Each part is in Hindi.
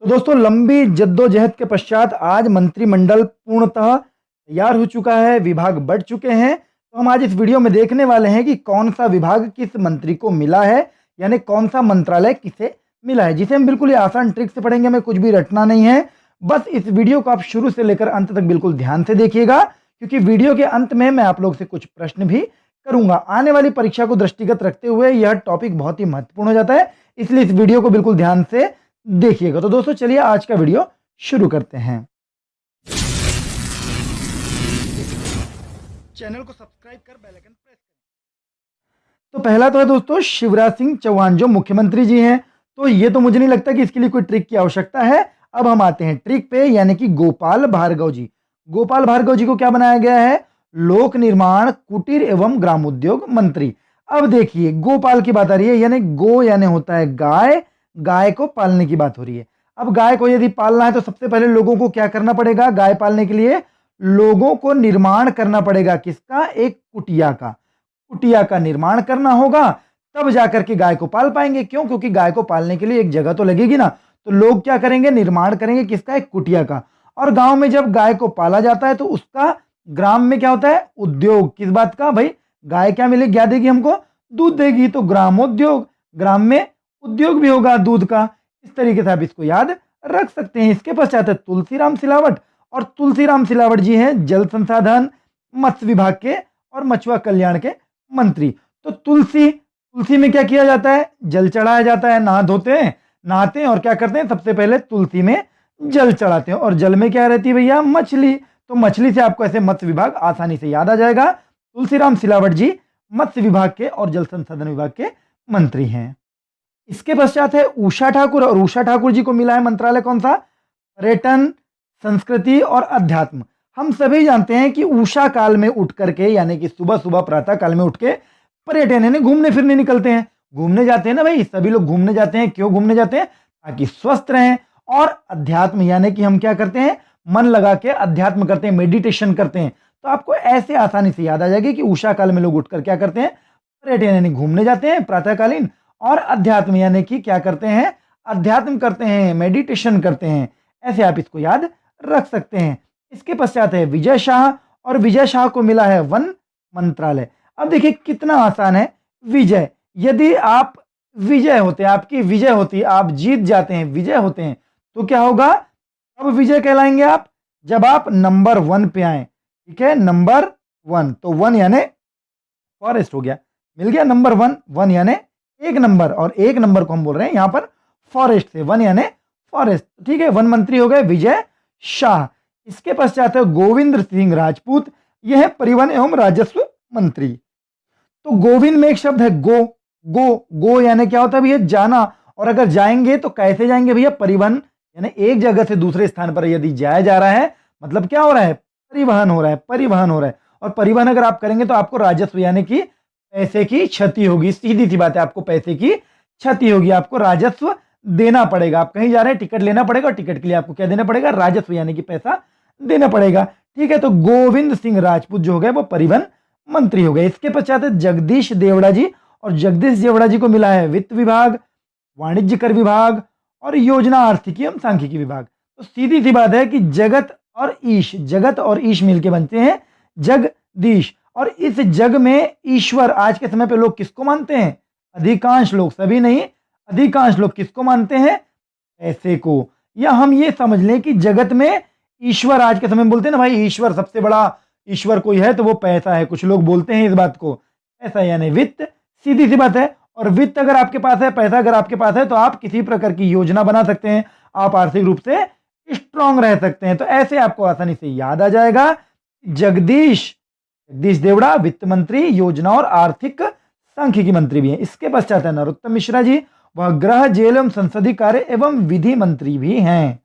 तो दोस्तों लंबी जद्दोजहद के पश्चात आज मंत्रिमंडल पूर्णतः तैयार हो चुका है, विभाग बढ़ चुके हैं। तो हम आज इस वीडियो में देखने वाले हैं कि कौन सा विभाग किस मंत्री को मिला है, यानी कौन सा मंत्रालय किसे मिला है, जिसे हम बिल्कुल ही आसान ट्रिक से पढ़ेंगे। हमें कुछ भी रटना नहीं है, बस इस वीडियो को आप शुरू से लेकर अंत तक बिल्कुल ध्यान से देखिएगा, क्योंकि वीडियो के अंत में मैं आप लोग से कुछ प्रश्न भी करूंगा। आने वाली परीक्षा को दृष्टिगत रखते हुए यह टॉपिक बहुत ही महत्वपूर्ण हो जाता है, इसलिए इस वीडियो को बिल्कुल ध्यान से देखिएगा। तो दोस्तों चलिए आज का वीडियो शुरू करते हैं। चैनल को सब्सक्राइब कर बेल आइकन प्रेस करें। तो पहला तो है दोस्तों शिवराज सिंह चौहान, जो मुख्यमंत्री जी हैं। तो ये तो मुझे नहीं लगता कि इसके लिए कोई ट्रिक की आवश्यकता है। अब हम आते हैं ट्रिक पे, यानी कि गोपाल भार्गव जी। गोपाल भार्गव जी को क्या बनाया गया है? लोक निर्माण, कुटीर एवं ग्रामोद्योग मंत्री। अब देखिए गोपाल की बात आ रही है, यानी गो यानी होता है गाय, गाय को पालने की बात हो रही है। अब गाय को यदि पालना है तो सबसे पहले लोगों को क्या करना पड़ेगा? गाय पालने के लिए लोगों को निर्माण करना पड़ेगा। किसका? एक कुटिया का। कुटिया का निर्माण करना होगा, तब जाकर के गाय को पाल पाएंगे। क्यों? क्योंकि गाय को पालने के लिए एक जगह तो लगेगी ना। तो लोग क्या करेंगे? निर्माण करेंगे। किसका? एक कुटिया का। और गांव में जब गाय को पाला जाता है तो उसका ग्राम में क्या होता है? उद्योग। किस बात का भाई? गाय क्या मिलेगी? क्या देगी हमको? दूध देगी। तो ग्रामोद्योग, ग्राम में उद्योग भी होगा दूध का। इस तरीके से आप इसको याद रख सकते हैं। इसके पश्चात है तुलसीराम सिलावट, और तुलसीराम सिलावट जी हैं जल संसाधन, मत्स्य विभाग के और मछुआ कल्याण के मंत्री। तो तुलसी में क्या किया जाता है? जल चढ़ाया जाता है। नहाते हैं और क्या करते हैं? सबसे पहले तुलसी में जल चढ़ाते हैं। और जल में क्या रहती है भैया? मछली। तो मछली से आपको ऐसे मत्स्य विभाग आसानी से याद आ जाएगा। तुलसीराम सिलावट जी मत्स्य विभाग के और जल संसाधन विभाग के मंत्री हैं। इसके पश्चात है उषा ठाकुर, और उषा ठाकुर जी को मिला है मंत्रालय कौन सा? पर्यटन, संस्कृति और अध्यात्म। हम सभी जानते हैं कि उषा काल में उठ करके, यानी कि सुबह सुबह प्रातः काल में उठ के पर्यटन यानी घूमने फिरने निकलते हैं। घूमने जाते हैं ना भाई, सभी लोग घूमने जाते हैं। क्यों घूमने जाते हैं? ताकि स्वस्थ रहें। और अध्यात्म यानी कि हम क्या करते हैं? मन लगा के अध्यात्म करते हैं, मेडिटेशन करते हैं। तो आपको ऐसे आसानी से याद आ जाएगी कि उषा काल में लोग उठकर क्या करते हैं? पर्यटन यानी घूमने जाते हैं प्रातःकालीन, और अध्यात्म यानी कि क्या करते हैं? अध्यात्म करते हैं, मेडिटेशन करते हैं। ऐसे आप इसको याद रख सकते हैं। इसके पश्चात है विजय शाह, और विजय शाह को मिला है वन मंत्रालय। अब देखिए कितना आसान है। विजय, यदि आप विजय होते, आपकी विजय होती, आप जीत जाते हैं, विजय होते हैं, तो क्या होगा? अब विजय कहलाएंगे आप जब आप नंबर 1 पे आए। ठीक है, नंबर 1। तो 1 यानी फॉरेस्ट हो गया, मिल गया नंबर 1। 1 यानी एक नंबर, और एक नंबर को हम बोल रहे हैं यहां पर फॉरेस्ट से। 1 यानी फॉरेस्ट। ठीक है, वन मंत्री हो गए विजय शाह। इसके पश्चात है गोविंद सिंह राजपूत, यह है परिवहन एवं राजस्व मंत्री। तो गोविंद में एक शब्द है गो। गो यानी क्या होता है भैया? जाना। और अगर जाएंगे तो कैसे जाएंगे भैया? परिवहन, यानी एक जगह से दूसरे स्थान पर यदि जाया जा रहा है, मतलब क्या हो रहा है? परिवहन हो रहा है, परिवहन हो रहा है। और परिवहन अगर आप करेंगे तो आपको राजस्व यानी कि पैसे की क्षति होगी। सीधी सी बात है, आपको पैसे की क्षति होगी, आपको राजस्व देना पड़ेगा। आप कहीं जा रहे हैं, टिकट लेना पड़ेगा, और टिकट के लिए आपको क्या देना पड़ेगा? राजस्व यानी कि पैसा देना पड़ेगा। ठीक है, तो गोविंद सिंह राजपूत जो हो गए वो परिवहन मंत्री हो गए। इसके पश्चात है जगदीश देवड़ा जी, और जगदीश देवड़ा जी को मिला है वित्त विभाग, वाणिज्य कर विभाग और योजना आर्थिकी एवं सांख्यिकी विभाग। तो सीधी सी बात है कि जगत और ईश मिलके बनते हैं जगदीश। और इस जग में ईश्वर आज के समय पे लोग किसको मानते हैं? अधिकांश लोग, सभी नहीं, अधिकांश लोग किसको मानते हैं? पैसे को। या हम ये समझ लें कि जगत में ईश्वर आज के समय में बोलते हैं ना भाई, ईश्वर सबसे बड़ा ईश्वर कोई है तो वो पैसा है। कुछ लोग बोलते हैं इस बात को। पैसा यानी वित्त, सीधी सी बात है। और वित्त अगर आपके पास है, पैसा अगर आपके पास है, तो आप किसी प्रकार की योजना बना सकते हैं, आप आर्थिक रूप से स्ट्रांग रह सकते हैं। तो ऐसे आपको आसानी से याद आ जाएगा। जगदीश देवड़ा वित्त मंत्री, योजना और आर्थिक सांख्यिकी मंत्री भी हैं। इसके पश्चात है नरोत्तम मिश्रा जी, वह गृह, जेल एवं संसदीय कार्य एवं विधि मंत्री भी हैं।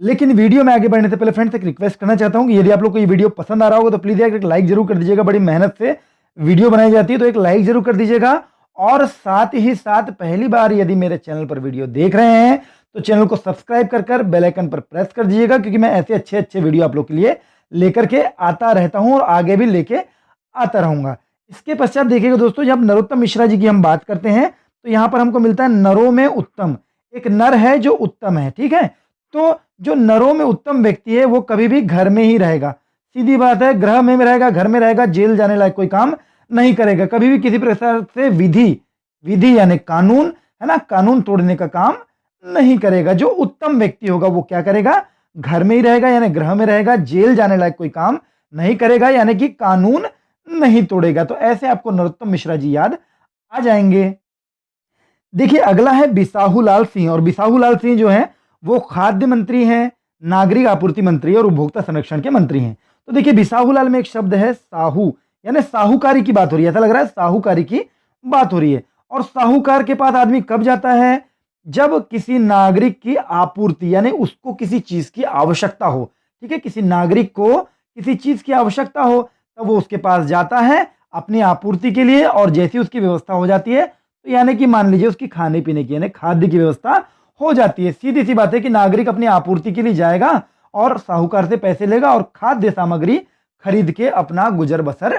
लेकिन वीडियो में आगे बढ़ने से पहले फ्रेंड्स एक रिक्वेस्ट करना चाहता हूं कि यदि आप लोग को ये वीडियो पसंद आ रहा होगा तो प्लीज एक लाइक जरूर कर दीजिएगा। बड़ी मेहनत से वीडियो बनाई जाती है, तो एक लाइक जरूर कर दीजिएगा। और साथ ही साथ पहली बार यदि मेरे चैनल पर वीडियो देख रहे हैं तो चैनल को सब्सक्राइब कर बेल आइकन पर प्रेस कर दीजिएगा, क्योंकि मैं ऐसे अच्छे अच्छे वीडियो आप लोग के लिए लेकर के आता रहता हूं और आगे भी लेके आता रहूंगा। इसके पश्चात देखिएगा दोस्तों, जब नरोत्तम मिश्रा जी की हम बात करते हैं तो यहां पर हमको मिलता है नरों में उत्तम। एक नर है जो उत्तम है, ठीक है। तो जो नरों में उत्तम व्यक्ति है वो कभी भी घर में ही रहेगा, सीधी बात है, ग्रह में रहेगा, घर में रहेगा, जेल जाने लायक कोई काम नहीं करेगा, कभी भी किसी प्रकार से विधि विधि यानी कानून है ना, कानून तोड़ने का काम नहीं करेगा। जो उत्तम व्यक्ति होगा वो क्या करेगा, घर में ही रहेगा यानी ग्रह में रहेगा, जेल जाने लायक कोई काम नहीं करेगा यानी कि कानून नहीं तोड़ेगा। तो ऐसे आपको नरोत्तम मिश्रा जी याद आ जाएंगे। देखिए अगला है बिसाहूलाल सिंह, और बिसाहूलाल सिंह जो है वो खाद्य मंत्री हैं, नागरिक आपूर्ति मंत्री और उपभोक्ता संरक्षण के मंत्री हैं। तो देखिए बिसाहूलाल में एक शब्द है साहू, यानी साहूकारी की बात हो रही है, ऐसा लग रहा है साहूकारी की बात हो रही है। और साहूकार के पास आदमी कब जाता है, जब किसी नागरिक की आपूर्ति यानी उसको किसी चीज की आवश्यकता हो, ठीक है, किसी नागरिक को किसी चीज की आवश्यकता हो तब वो उसके पास जाता है अपनी आपूर्ति के लिए, और जैसी उसकी व्यवस्था हो जाती है तो यानी कि मान लीजिए उसकी खाने पीने की यानी खाद्य की व्यवस्था हो जाती है। सीधी सी बात है कि नागरिक अपनी आपूर्ति के लिए जाएगा और साहूकार से पैसे लेगा और खाद्य सामग्री खरीद के अपना गुजर बसर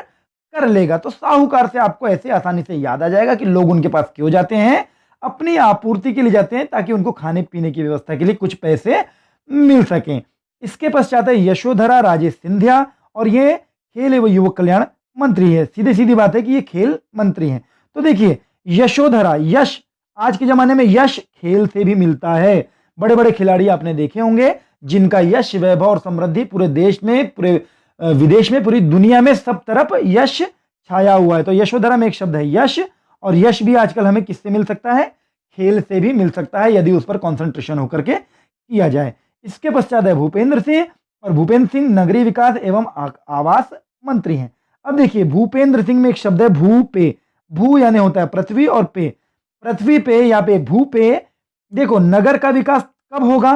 कर लेगा। तो साहूकार से आपको ऐसे आसानी से याद आ जाएगा कि लोग उनके पास क्यों जाते हैं, अपनी आपूर्ति के लिए जाते हैं ताकि उनको खाने पीने की व्यवस्था के लिए कुछ पैसे मिल सकें। इसके पश्चात है यशोधरा राजे सिंधिया, और ये खेल एवं युवक कल्याण मंत्री है। सीधी सीधी बात है कि ये खेल मंत्री हैं। तो देखिए यशोधरा, यश, आज के जमाने में यश खेल से भी मिलता है। बड़े बड़े खिलाड़ी आपने देखे होंगे जिनका यश, वैभव और समृद्धि पूरे देश में, पूरे विदेश में, पूरी दुनिया में सब तरफ यश छाया हुआ है। तो यशोधरा में एक शब्द है यश, और यश भी आजकल हमें किससे मिल सकता है, खेल से भी मिल सकता है यदि उस पर कॉन्सेंट्रेशन होकर के किया जाए। इसके पश्चात है भूपेंद्र सिंह, और भूपेंद्र सिंह नगरीय विकास एवं आवास मंत्री हैं। अब देखिए भूपेंद्र सिंह में एक शब्द है भू पे, भू यानी होता है पृथ्वी और पे, पृथ्वी पे या पे भू पे। देखो नगर का विकास कब होगा,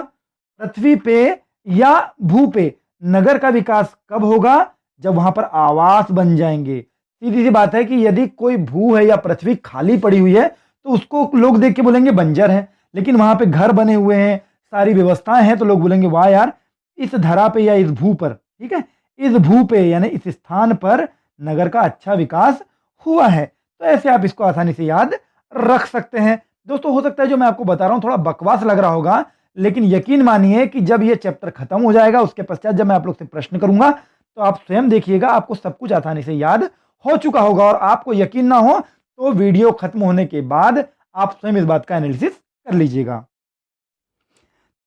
पृथ्वी पे या भू पे, नगर का विकास कब होगा, जब वहां पर आवास बन जाएंगे। सीधी सी बात है कि यदि कोई भू है या पृथ्वी खाली पड़ी हुई है तो उसको लोग देख के बोलेंगे बंजर है, लेकिन वहां पे घर बने हुए हैं, सारी व्यवस्थाएं हैं, तो लोग बोलेंगे वाह यार, इस धरा पे या इस भू पर, ठीक है, इस भू पे यानी इस स्थान पर नगर का अच्छा विकास हुआ है। तो ऐसे आप इसको आसानी से याद रख सकते हैं। दोस्तों हो सकता है जो मैं आपको बता रहा हूं थोड़ा बकवास लग रहा होगा, लेकिन यकीन मानिए कि जब ये चैप्टर खत्म हो जाएगा उसके पश्चात जब मैं आप लोग से प्रश्न करूंगा तो आप स्वयं देखिएगा आपको सब कुछ आसानी से याद हो चुका होगा, और आपको यकीन ना हो तो वीडियो खत्म होने के बाद आप स्वयं इस बात का एनालिसिस कर लीजिएगा।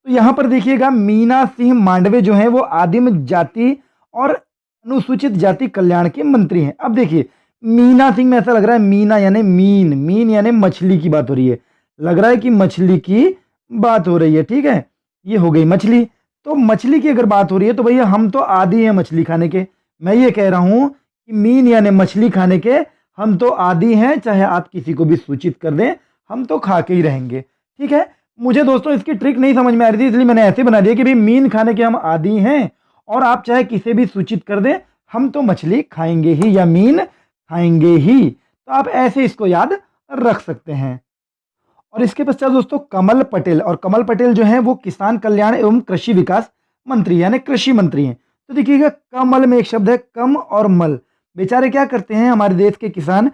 तो यहां पर देखिएगा मीना सिंह मांडवे जो है वो आदिम जाति और अनुसूचित जाति कल्याण के मंत्री हैं। अब देखिए मीना सिंह में ऐसा लग रहा है, मीना यानी मीन, मीन यानी मछली की बात हो रही है, लग रहा है कि मछली की बात हो रही है, ठीक है, ये हो गई मछली। तो मछली की अगर बात हो रही है तो भैया हम तो आदी हैं मछली खाने के। मैं ये कह रहा हूं कि मीन यानी मछली खाने के हम तो आदी हैं, चाहे आप किसी को भी सूचित कर दें हम तो खा के ही रहेंगे, ठीक है। मुझे दोस्तों इसकी ट्रिक नहीं समझ में आ रही थी, इसलिए मैंने ऐसे बना दिया कि भाई मीन खाने के हम आदी हैं, और आप चाहे किसे भी सूचित कर दें हम तो मछली खाएंगे ही या मीन खाएंगे ही। तो आप ऐसे इसको याद रख सकते हैं। और इसके पश्चात दोस्तों कमल पटेल, और कमल पटेल जो हैं वो किसान कल्याण एवं कृषि विकास मंत्री यानी कृषि मंत्री हैं। तो देखिएगा कमल में एक शब्द है कम और मल, बेचारे क्या करते हैं हमारे देश के किसान,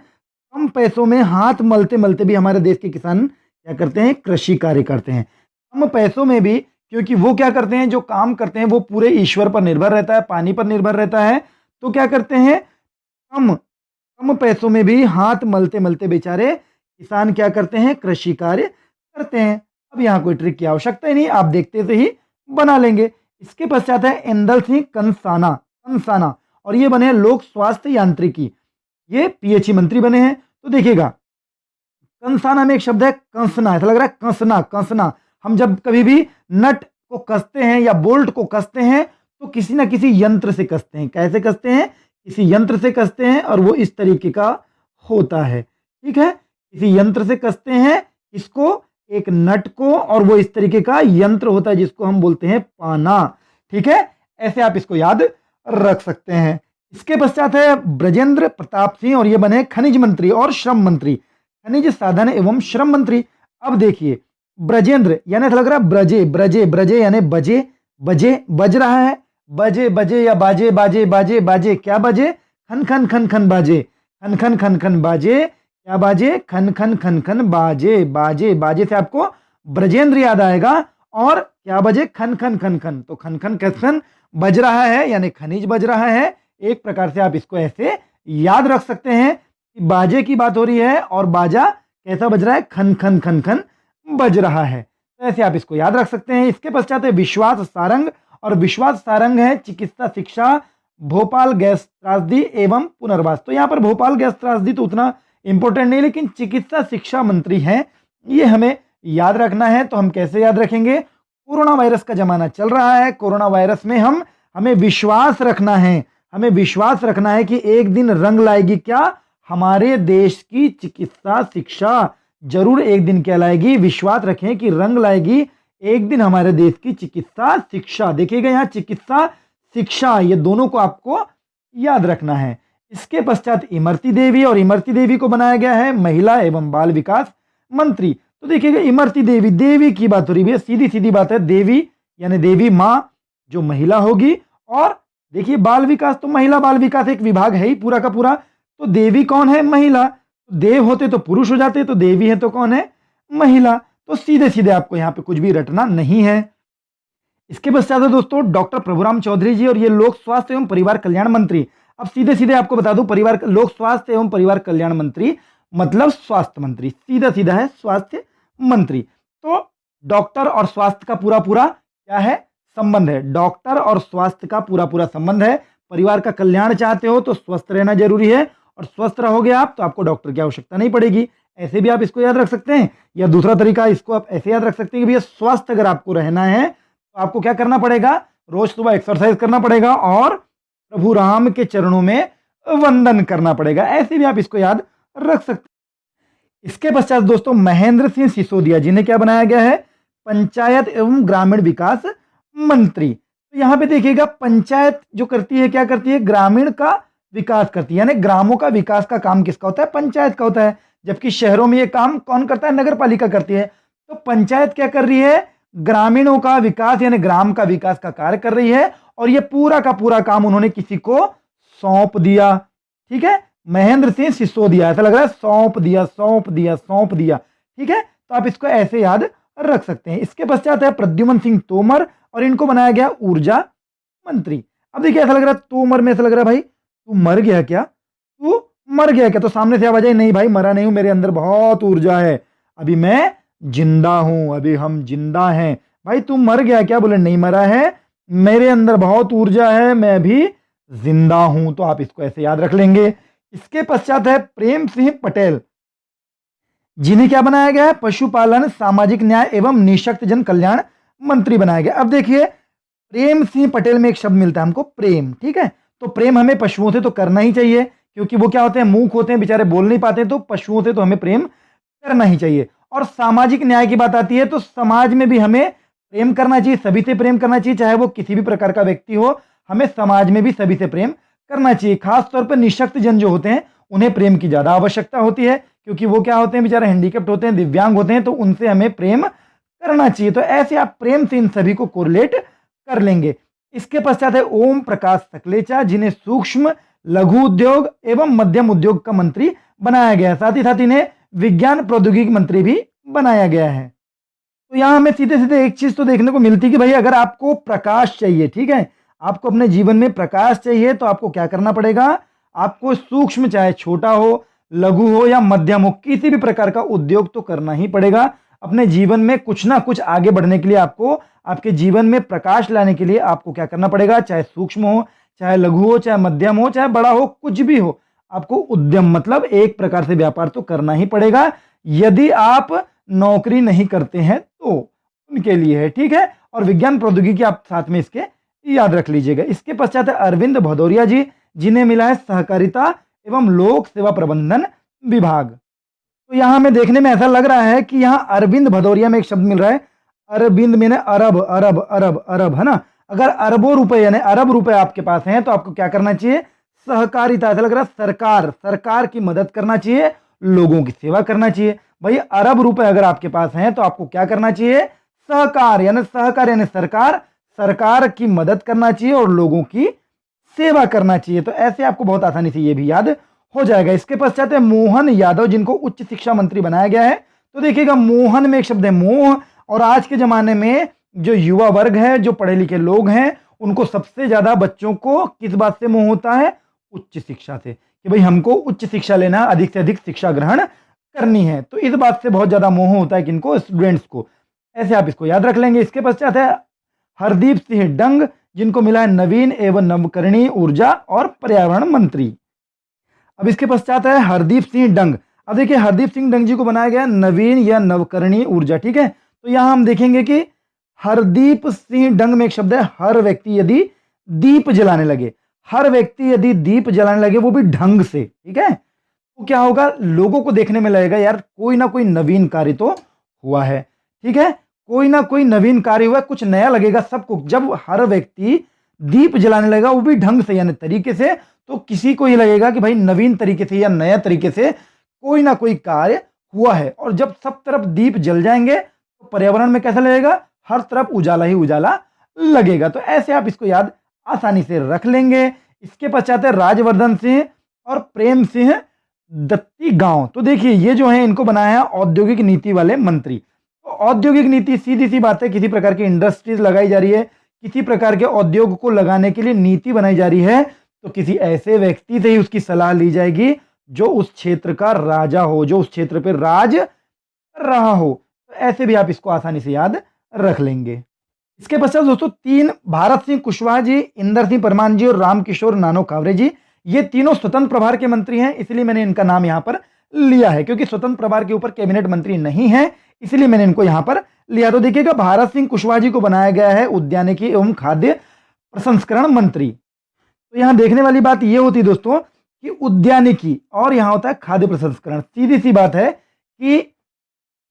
कम पैसों में हाथ मलते मलते भी हमारे देश के किसान क्या करते हैं, कृषि कार्य करते हैं। कम पैसों में भी, क्योंकि वो क्या करते हैं, जो काम करते हैं वो पूरे ईश्वर पर निर्भर रहता है, पानी पर निर्भर रहता है, तो क्या करते हैं कम कम पैसों में भी हाथ मलते मलते बेचारे किसान क्या करते हैं, कृषि कार्य करते हैं। अब यहाँ कोई ट्रिक की आवश्यकता ही नहीं, आप देखते से ही बना लेंगे। इसके पश्चात है इंदल सिंह कंसाना, कंसाना, और ये बने हैं लोक स्वास्थ्य यांत्रिकी, ये पीएचई मंत्री बने हैं। तो देखिएगा कंसाना में एक शब्द है कंसना, ऐसा लग रहा है कंसना, कंसना। हम जब कभी भी नट को कसते हैं या बोल्ट को कसते हैं तो किसी ना किसी यंत्र से कसते हैं। कैसे कसते हैं, किसी यंत्र से कसते हैं, और वो इस तरीके का होता है, ठीक है, किसी यंत्र से कसते हैं इसको, एक नट को, और वो इस तरीके का यंत्र होता है जिसको हम बोलते हैं पाना, ठीक है। ऐसे आप इसको याद रख सकते हैं। इसके पश्चात है ब्रजेंद्र प्रताप सिंह, और ये बने खनिज मंत्री और श्रम मंत्री, खनिज साधन एवं श्रम मंत्री। अब देखिए ब्रजेंद्र यानी ऐसा लग रहा है ब्रजे, ब्रजे, ब्रजे यानी बजे, बजे, बज रहा है, बजे बजे या बाजे, बाजे बाजे बाजे, क्या बाजे, खन खन खन खन बाजे, खन खन खन खन बाजे, क्या बाजे, खन खन खन खन बाजे, बाजे, बाजे से आपको ब्रजेंद्र याद आएगा, और क्या बजे, खन खन खन खन, तो खन खन खन खन बज रहा है यानी खनिज बज रहा है। एक प्रकार से आप इसको ऐसे याद रख सकते हैं कि बाजे की बात हो रही है और बाजा कैसा बज रहा है, खन खन खन खन बज रहा है। तो ऐसे आप इसको याद रख सकते हैं। इसके पश्चात है विश्वास सारंग, और विश्वास सारंग है चिकित्सा शिक्षा, भोपाल गैस त्रासदी एवं पुनर्वास। तो यहाँ पर भोपाल गैस त्रासदी तो उतना इंपॉर्टेंट नहीं, लेकिन चिकित्सा शिक्षा मंत्री हैं, ये हमें याद रखना है। तो हम कैसे याद रखेंगे, कोरोना वायरस का जमाना चल रहा है, कोरोना वायरस में हमें विश्वास रखना है, हमें विश्वास रखना है कि एक दिन रंग लाएगी क्या, हमारे देश की चिकित्सा शिक्षा जरूर एक दिन क्या लाएगी, विश्वास रखें कि रंग लाएगी एक दिन हमारे देश की चिकित्सा शिक्षा। देखिएगा यहाँ चिकित्सा शिक्षा, ये दोनों को आपको याद रखना है। इसके पश्चात इमरती देवी, और इमरती देवी को बनाया गया है महिला एवं बाल विकास मंत्री। तो देखिएगा इमरती देवी, देवी की बात हो रही है, सीधी सीधी बात है, देवी यानी देवी माँ जो महिला होगी, और देखिए बाल विकास, तो महिला बाल विकास एक विभाग है ही पूरा का पूरा, तो देवी कौन है, महिला। देव होते तो पुरुष हो जाते, तो देवी है तो कौन है, महिला। तो सीधे सीधे आपको यहाँ पे कुछ भी रटना नहीं है। इसके पश्चात है दोस्तों डॉक्टर प्रभुराम चौधरी जी, और ये लोक स्वास्थ्य एवं परिवार कल्याण मंत्री। अब सीधे सीधे आपको बता दूं, लोक स्वास्थ्य एवं परिवार कल्याण मंत्री मतलब स्वास्थ्य मंत्री, सीधा सीधा है स्वास्थ्य मंत्री। तो डॉक्टर और स्वास्थ्य का पूरा पूरा क्या है, संबंध है, डॉक्टर और स्वास्थ्य का पूरा पूरा संबंध है। परिवार का कल्याण चाहते हो तो स्वस्थ रहना जरूरी है, और स्वस्थ रहोगे आप तो आपको डॉक्टर की आवश्यकता नहीं पड़ेगी। ऐसे भी आप इसको याद रख सकते हैं, या दूसरा तरीका इसको आप ऐसे याद रख सकते हैं कि भैया स्वस्थ अगर आपको रहना है तो आपको क्या करना पड़ेगा, रोज सुबह एक्सरसाइज करना पड़ेगा और प्रभु राम के चरणों में वंदन करना पड़ेगा। ऐसे भी आप इसको याद रख सकते हैं। इसके पश्चात दोस्तों महेंद्र सिंह सिसोदिया, जिन्हें क्या बनाया गया है, पंचायत एवं ग्रामीण विकास मंत्री। तो यहाँ पे देखिएगा पंचायत जो करती है, क्या करती है, ग्रामीण का विकास करती है, यानी ग्रामों का विकास का काम किसका होता है, पंचायत का होता है। जबकि शहरों में ये काम कौन करता है, नगर पालिका करती है। तो पंचायत क्या कर रही है, ग्रामीणों का विकास यानी ग्राम का विकास का कार्य कर रही है, और ये पूरा का पूरा काम उन्होंने किसी को सौंप दिया। ठीक है, महेंद्र सिंह सिसोदिया, ऐसा लग रहा है सौंप दिया सौंप दिया सौंप दिया। ठीक है, तो आप इसको ऐसे याद रख सकते हैं। इसके पश्चात है प्रद्युमन सिंह तोमर, और इनको बनाया गया ऊर्जा मंत्री। अब देखिए ऐसा लग रहा है तोमर में, ऐसा लग रहा है भाई तू मर गया क्या, तू मर गया क्या, तो सामने से आवाज आई, नहीं भाई मरा नहीं हूं, मेरे अंदर बहुत ऊर्जा है, अभी मैं जिंदा हूं, अभी हम जिंदा हैं। भाई तू मर गया क्या, बोले नहीं मरा है, मेरे अंदर बहुत ऊर्जा है, मैं अभी जिंदा हूं। तो आप इसको ऐसे याद रख लेंगे। इसके पश्चात है प्रेम सिंह पटेल, जिन्हें क्या बनाया गया है, पशुपालन सामाजिक न्याय एवं निःशक्त जन कल्याण मंत्री बनाया गया। अब देखिए प्रेम सिंह पटेल में एक शब्द मिलता है हमको, प्रेम। ठीक है, तो प्रेम हमें पशुओं से तो करना ही चाहिए, क्योंकि वो क्या होते हैं, मूक होते हैं, बेचारे बोल नहीं पाते, तो पशुओं से तो हमें प्रेम करना ही चाहिए। और सामाजिक न्याय की बात आती है तो समाज में भी हमें प्रेम करना चाहिए, सभी से प्रेम करना चाहिए, चाहे वो किसी भी प्रकार का व्यक्ति हो, हमें समाज में भी सभी से प्रेम करना चाहिए। खासतौर पर निःशक्त जन जो होते हैं उन्हें प्रेम की ज्यादा आवश्यकता होती है, क्योंकि वो क्या होते हैं, बेचारे हैंडीकेप्ट होते हैं, दिव्यांग होते हैं, तो उनसे हमें प्रेम करना चाहिए। तो ऐसे आप प्रेम से इन सभी को कोरिलेट कर लेंगे। इसके पश्चात है ओम प्रकाश सकलेचा, जिन्हें सूक्ष्म लघु उद्योग एवं मध्यम उद्योग का मंत्री बनाया गया है। साथ ही साथ इन्हें विज्ञान प्रौद्योगिकी मंत्री भी बनाया गया है। तो यहां हमें सीधे सीधे एक चीज तो देखने को मिलती है कि भाई अगर आपको प्रकाश चाहिए, ठीक है, आपको अपने जीवन में प्रकाश चाहिए, तो आपको क्या करना पड़ेगा, आपको सूक्ष्म चाहे छोटा हो, लघु हो या मध्यम हो, किसी भी प्रकार का उद्योग तो करना ही पड़ेगा। अपने जीवन में कुछ ना कुछ आगे बढ़ने के लिए आपको, आपके जीवन में प्रकाश लाने के लिए आपको क्या करना पड़ेगा, चाहे सूक्ष्म हो, चाहे लघु हो, चाहे मध्यम हो, चाहे बड़ा हो, कुछ भी हो, आपको उद्यम मतलब एक प्रकार से व्यापार तो करना ही पड़ेगा। यदि आप नौकरी नहीं करते हैं तो उनके लिए है। ठीक है, और विज्ञान प्रौद्योगिकी आप साथ में इसके याद रख लीजिएगा। इसके पश्चात है अरविंद भदौरिया जी, जिन्हें मिला है सहकारिता एवं लोक सेवा प्रबंधन विभाग। तो यहां हमें देखने में ऐसा लग रहा है कि यहाँ अरविंद भदौरिया में एक शब्द मिल रहा है, अरविंद में अरब अरब अरब अरब, है ना। अगर अरबों रुपए यानी अरब रुपए आपके पास हैं तो आपको क्या करना चाहिए, सहकारिता, ऐसा लग रहा है सरकार की मदद करना चाहिए, लोगों की सेवा करना चाहिए। भाई अरब रुपए अगर आपके पास हैं तो आपको क्या करना चाहिए, सहकार यानी सरकार की मदद करना चाहिए और लोगों की सेवा करना चाहिए। तो ऐसे आपको बहुत आसानी से ये भी याद हो जाएगा। इसके पश्चात है मोहन यादव, जिनको उच्च शिक्षा मंत्री बनाया गया है। तो देखिएगा मोहन में एक शब्द है मोह, और आज के ज़माने में जो युवा वर्ग है, जो पढ़े लिखे लोग हैं, उनको सबसे ज़्यादा बच्चों को किस बात से मोह होता है? उच्च शिक्षा से, कि भाई हमको उच्च शिक्षा लेना, अधिक से अधिक शिक्षा ग्रहण करनी है। तो इस बात से बहुत ज़्यादा मोह होता है किनको? स्टूडेंट्स को। ऐसे आप इसको याद रख लेंगे। इसके पश्चात है हरदीप सिंह डंग, जिनको मिला है नवीन एवं नवकरणीय ऊर्जा और पर्यावरण मंत्री। अब इसके पश्चात है हरदीप सिंह डंग। अब देखिए हरदीप सिंह डंग जी को बनाया गया नवीन या नवकरणीय ऊर्जा, ठीक है। तो यहां हम देखेंगे कि हरदीप सिंह डंग में एक शब्द है हर व्यक्ति यदि दीप जलाने लगे, हर व्यक्ति यदि दीप जलाने लगे वो भी ढंग से, ठीक है, तो क्या होगा? लोगों को देखने में लगेगा यार कोई ना कोई नवीन कार्य तो हुआ है, ठीक है, कोई ना कोई नवीन कार्य हुआ, कुछ नया लगेगा सबको। जब हर व्यक्ति दीप जलाने लगेगा वो भी ढंग से यानी तरीके से, तो किसी को ये लगेगा कि भाई नवीन तरीके से या नया तरीके से कोई ना कोई कार्य हुआ है। और जब सब तरफ दीप जल जाएंगे तो पर्यावरण में कैसा लगेगा? हर तरफ उजाला ही उजाला लगेगा। तो ऐसे आप इसको याद आसानी से रख लेंगे। इसके पश्चात है राजवर्धन सिंह और प्रेम सिंह दत्ती गांव। तो देखिए ये जो है इनको बनाया है औद्योगिक नीति वाले मंत्री। तो औद्योगिक नीति सीधी सी बात है, किसी प्रकार की इंडस्ट्रीज लगाई जा रही है, किसी प्रकार के उद्योग को लगाने के लिए नीति बनाई जा रही है, तो किसी ऐसे व्यक्ति से ही उसकी सलाह ली जाएगी जो उस क्षेत्र का राजा हो, जो उस क्षेत्र पर राज कर रहा हो। तो ऐसे भी आप इसको आसानी से याद रख लेंगे। इसके पश्चात दोस्तों तीन, भारत सिंह कुशवाहा जी, इंदर सिंह परमार जी और रामकिशोर नानो कावरे जी, ये तीनों स्वतंत्र प्रभार के मंत्री हैं, इसलिए मैंने इनका नाम यहां पर लिया है, क्योंकि स्वतंत्र प्रभार के ऊपर कैबिनेट मंत्री नहीं है, इसलिए मैंने इनको यहां पर लिया। तो देखिएगा भारत सिंह कुशवाहा जी को बनाया गया है उद्यानिकी एवं खाद्य प्रसंस्करण मंत्री। तो यहां देखने वाली बात यह होती है दोस्तों कि उद्यानिकी और यहां होता है खाद्य प्रसंस्करण। सीधी सी बात है कि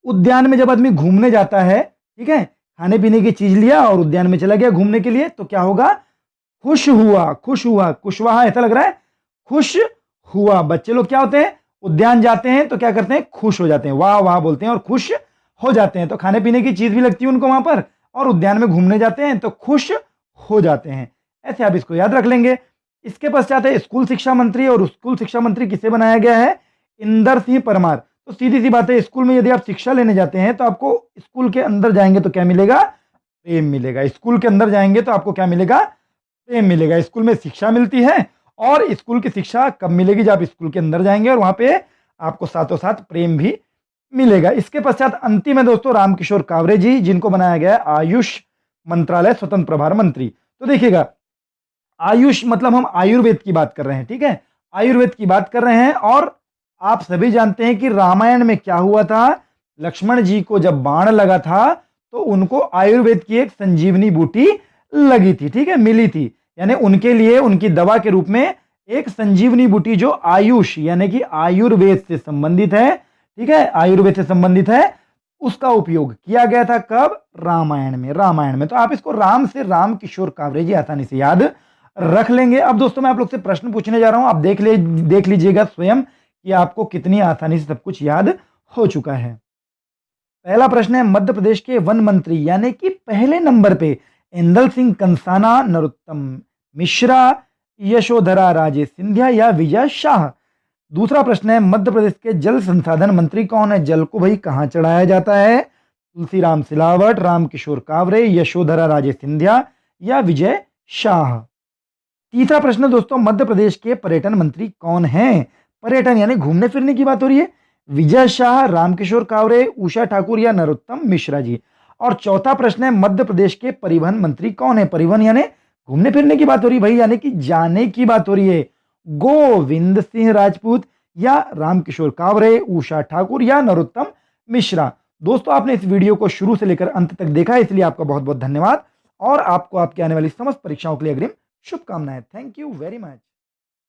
उद्यान में जब आदमी घूमने जाता है, ठीक है, खाने पीने की चीज लिया और उद्यान में चला गया घूमने के लिए, तो क्या होगा? खुश हुआ, खुश हुआ, कुशवाहा ऐसा लग रहा है, खुश हुआ। बच्चे लोग क्या होते हैं? उद्यान जाते हैं तो क्या करते हैं? खुश हो जाते हैं, वाह वाह बोलते हैं और खुश हो जाते हैं। तो खाने पीने की चीज भी लगती है उनको वहां पर, और उद्यान में घूमने जाते हैं तो खुश हो जाते हैं। ऐसे आप इसको याद रख लेंगे। इसके पश्चात है स्कूल शिक्षा मंत्री, और स्कूल शिक्षा मंत्री किसे बनाया गया है? इंदर सिंह परमार। तो सीधी सी बात है, स्कूल में यदि आप शिक्षा लेने जाते हैं तो आपको स्कूल के अंदर जाएंगे तो क्या मिलेगा? प्रेम मिलेगा। स्कूल के अंदर जाएंगे तो आपको क्या मिलेगा? प्रेम मिलेगा। स्कूल में शिक्षा मिलती है, और स्कूल की शिक्षा कब मिलेगी? जब आप स्कूल के अंदर जाएंगे और वहां पे आपको साथों साथ प्रेम भी मिलेगा। इसके पश्चात अंतिम है दोस्तों रामकिशोर कावरे जी, जिनको बनाया गया है आयुष मंत्रालय स्वतंत्र प्रभार मंत्री। तो देखिएगा आयुष मतलब हम आयुर्वेद की बात कर रहे हैं, ठीक है, आयुर्वेद की बात कर रहे हैं। और आप सभी जानते हैं कि रामायण में क्या हुआ था? लक्ष्मण जी को जब बाण लगा था तो उनको आयुर्वेद की एक संजीवनी बूटी लगी थी, ठीक है, मिली थी, यानी उनके लिए उनकी दवा के रूप में एक संजीवनी बूटी जो आयुष यानी कि आयुर्वेद से संबंधित है, ठीक है, आयुर्वेद से संबंधित है, उसका उपयोग किया गया था। कब? रामायण में। रामायण में। तो आप इसको राम से रामकिशोर कावरे जी आसानी से याद रख लेंगे। अब दोस्तों मैं आप लोग से प्रश्न पूछने जा रहा हूं, आप देख लीजिएगा स्वयं कि आपको कितनी आसानी से सब कुछ याद हो चुका है। पहला प्रश्न है, मध्य प्रदेश के वन मंत्री यानी कि पहले नंबर पे इंदल सिंह कंसाना, नरोत्तम मिश्रा, यशोधरा राजे सिंधिया या विजय शाह। दूसरा प्रश्न है, मध्य प्रदेश के जल संसाधन मंत्री कौन है? जल को भाई कहां चढ़ाया जाता है? तुलसीराम सिलावट, रामकिशोर कावरे, यशोधरा राजे सिंधिया या विजय शाह। तीसरा प्रश्न दोस्तों, मध्य प्रदेश के पर्यटन मंत्री कौन हैं? पर्यटन यानी घूमने फिरने की बात हो रही है। विजय शाह, रामकिशोर कावरे, उषा ठाकुर या नरोत्तम मिश्रा जी। और चौथा प्रश्न है, मध्य प्रदेश के परिवहन मंत्री कौन है? परिवहन यानी घूमने फिरने की बात हो रही है भाई, यानी कि जाने की बात हो रही है। गोविंद सिंह राजपूत या रामकिशोर कावरे, उषा ठाकुर या नरोत्तम मिश्रा। दोस्तों आपने इस वीडियो को शुरू से लेकर अंत तक देखा, इसलिए आपका बहुत बहुत धन्यवाद, और आपको आपकी आने वाली समस्त परीक्षाओं के लिए अग्रिम शुभकामनाएं। Thank you very much.